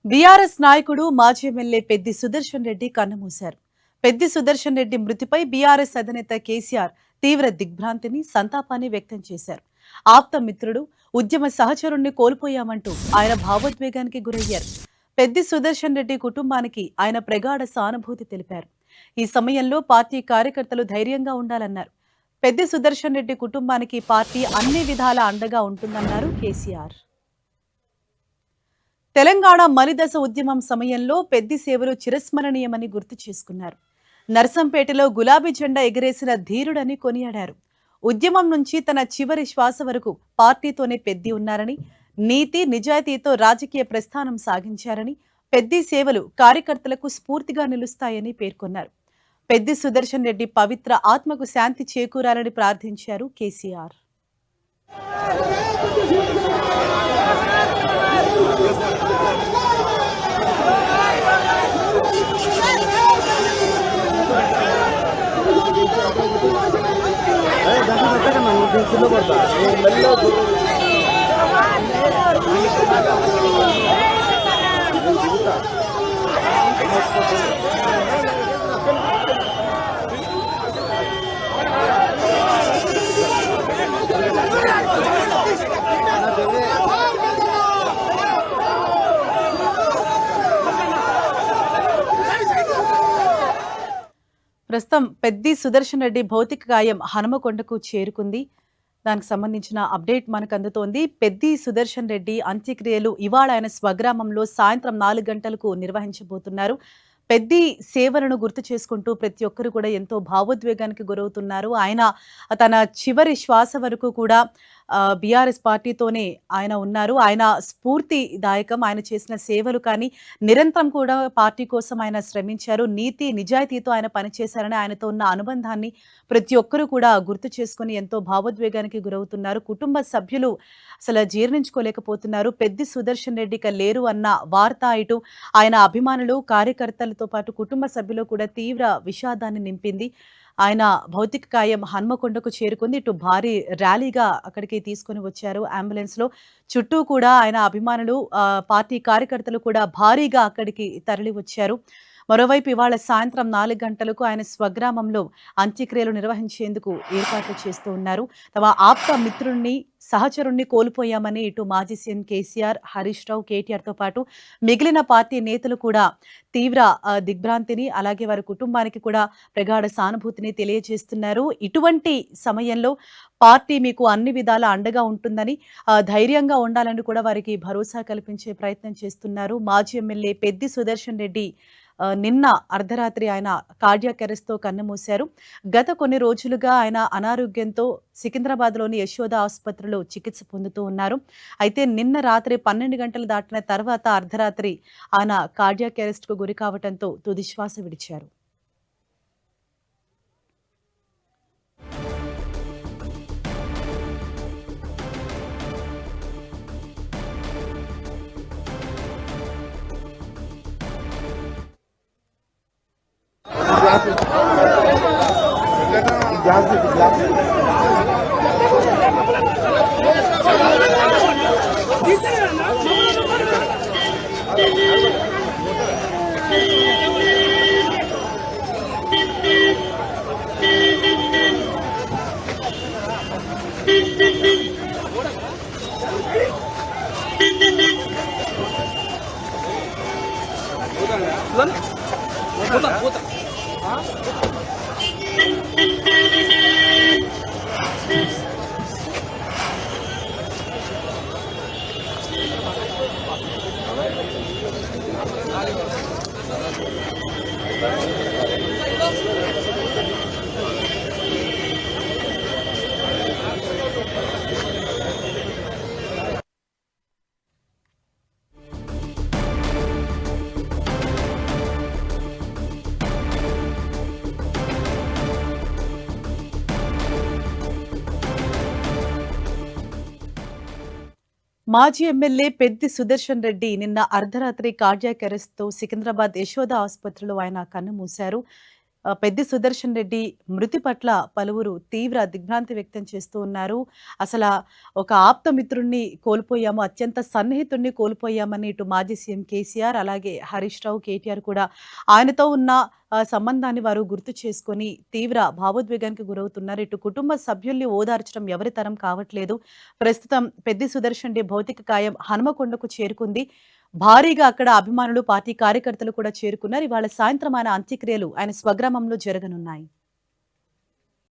BRS నాయకుడు మాజీ MLA Peddi Sudarshan Reddy కన్నుమూశారు. పెద్ది సుదర్శన్ రెడ్డి మృతిపై బీఆర్ఎస్ అధినేత కేసీఆర్ తీవ్ర దిగ్భ్రాంతిని, సంతాపాన్ని వ్యక్తం చేశారు. ఆప్త మిత్రుడు, ఉద్యమ సహచరుణ్ణి కోల్పోయామంటూ ఆయన భావోద్వేగానికి గురయ్యారు. పెద్ది సుదర్శన్ రెడ్డి కుటుంబానికి ఆయన ప్రగాఢ సానుభూతి తెలిపారు. ఈ సమయంలో పార్టీ కార్యకర్తలు ధైర్యంగా ఉండాలన్నారు. పెద్ది సుదర్శన్ రెడ్డి కుటుంబానికి పార్టీ అన్ని విధాల అండగా ఉంటుందన్నారు కేసీఆర్. తెలంగాణ మలిదశ ఉద్యమం సమయంలో పెద్ది సేవలు చిరస్మరణీయమని గుర్తు చేసుకున్నారు. నర్సంపేటలో గులాబీ జెండా ఎగిరేసిన ధీరుడని కొనియాడారు. ఉద్యమం నుంచి తన చివరి శ్వాస వరకు పార్టీతోనే పెద్ది ఉన్నారని, నీతి నిజాయితీతో రాజకీయ ప్రస్థానం సాగించారని, పెద్ది సేవలు కార్యకర్తలకు స్ఫూర్తిగా నిలుస్తాయని పేర్కొన్నారు. పెద్ది సుదర్శన్ రెడ్డి పవిత్ర ఆత్మకు శాంతి చేకూరాలని ప్రార్థించారు కేసీఆర్. ప్రస్తుతం పెద్ది సుదర్శన్ రెడ్డి భౌతిక కాయం హనుమకొండకు చేరుకుంది. దానికి సంబంధించిన అప్డేట్ మనకు అందుతోంది. పెద్ది సుదర్శన్ రెడ్డి అంత్యక్రియలు ఇవాళ ఆయన స్వగ్రామంలో సాయంత్రం 4 గంటలకు నిర్వహించబోతున్నారు. పెద్ది సేవలను గుర్తు చేసుకుంటూ ప్రతి ఒక్కరు కూడా ఎంతో భావోద్వేగానికి గురవుతున్నారు. ఆయన తన చివరి శ్వాస వరకు కూడా బీఆర్ఎస్ పార్టీతోనే ఆయన ఉన్నారు. ఆయన స్ఫూర్తిదాయకం. ఆయన చేసిన సేవలు కానీ నిరంతరం కూడా పార్టీ కోసం ఆయన శ్రమించారు. నీతి నిజాయితీతో ఆయన పనిచేశారని, ఆయనతో ఉన్న అనుబంధాన్ని ప్రతి ఒక్కరూ కూడా గుర్తు చేసుకుని ఎంతో భావోద్వేగానికి గురవుతున్నారు. కుటుంబ సభ్యులు అసలు జీర్ణించుకోలేకపోతున్నారు. పెద్ది సుదర్శన్ రెడ్డి ఇక లేరు అన్న వార్త ఇటు ఆయన అభిమానులు, కార్యకర్తలతో పాటు కుటుంబ సభ్యులు కూడా తీవ్ర విషాదాన్ని నింపింది. ఆయన భౌతిక కాయం హన్మకొండకు చేరుకుంది. ఇటు భారీ ర్యాలీగా అక్కడికి తీసుకొని వచ్చారు అంబులెన్స్‌లో. చుట్టూ కూడా ఆయన అభిమానులు, పార్టీ కార్యకర్తలు కూడా భారీగా అక్కడికి తరలి వచ్చారు. మరోవైపు ఇవాళ సాయంత్రం 4 గంటలకు ఆయన స్వగ్రామంలో అంత్యక్రియలు నిర్వహించేందుకు ఏర్పాట్లు చేస్తూ ఉన్నారు. తమ ఆప్త మిత్రుణ్ణి, సహచరుణ్ణి కోల్పోయామని ఇటు మాజీ సీఎం కేసీఆర్, హరీష్ రావు, కేటీఆర్‌తో పాటు మిగిలిన పార్టీ నేతలు కూడా తీవ్ర దిగ్భ్రాంతిని, అలాగే వారి కుటుంబానికి కూడా ప్రగాఢ సానుభూతిని తెలియజేస్తున్నారు. ఇటువంటి సమయంలో పార్టీ మీకు అన్ని విధాల అండగా ఉంటుందని, ధైర్యంగా ఉండాలని కూడా వారికి భరోసా కల్పించే ప్రయత్నం చేస్తున్నారు. మాజీ ఎమ్మెల్యే పెద్ది సుదర్శన్ రెడ్డి నిన్న అర్ధరాత్రి ఆయన కార్డియాక్ అరెస్ట్‌తో కన్నుమూశారు. గత కొన్ని రోజులుగా ఆయన అనారోగ్యంతో సికింద్రాబాద్‌లోని యశోద ఆసుపత్రిలో చికిత్స పొందుతూ ఉన్నారు. అయితే నిన్న రాత్రి 12 గంటలు దాటిన తర్వాత అర్ధరాత్రి ఆయన కార్డియాక్ అరెస్ట్‌కు గురి కావడంతో తుదిశ్వాస విడిచారు. మాజీ ఎమ్మెల్యే పెద్ది సుదర్శన్ రెడ్డి నిన్న అర్ధరాత్రి కార్డియాక్ అరెస్ట్‌తో సికింద్రాబాద్ యశోద ఆసుపత్రిలో ఆయన కన్నుమూశారు. పెద్ది సుదర్శన్ రెడ్డి మృతి పట్ల పలువురు తీవ్ర దిగ్భ్రాంతి వ్యక్తం చేస్తూ ఉన్నారు. అసల ఒక ఆప్త మిత్రుడిని కోల్పోయాము, అత్యంత సన్నిహితుడిని కోల్పోయామని ఇటు మాజీ సీఎం కేసీఆర్, అలాగే హరీష్ రావు, కేటీఆర్ కూడా ఆయనతో ఉన్న సంబంధాన్ని వారు గుర్తు చేసుకొని తీవ్ర భావోద్వేగానికి గురవుతున్నారు. ఇటు కుటుంబ సభ్యుల్ని ఓదార్చడం ఎవరి తరం కావట్లేదు. ప్రస్తుతం పెద్ది సుదర్శన్ రెడ్డి భౌతిక కాయం హనుమకొండకు చేరుకుంది. భారీగా అక్కడ అభిమానులు, పార్టీ కార్యకర్తలు కూడా చేరుకున్నారు. ఇవాళ సాయంత్రం ఆయన అంత్యక్రియలు ఆయన స్వగ్రామంలో జరగనున్నాయి.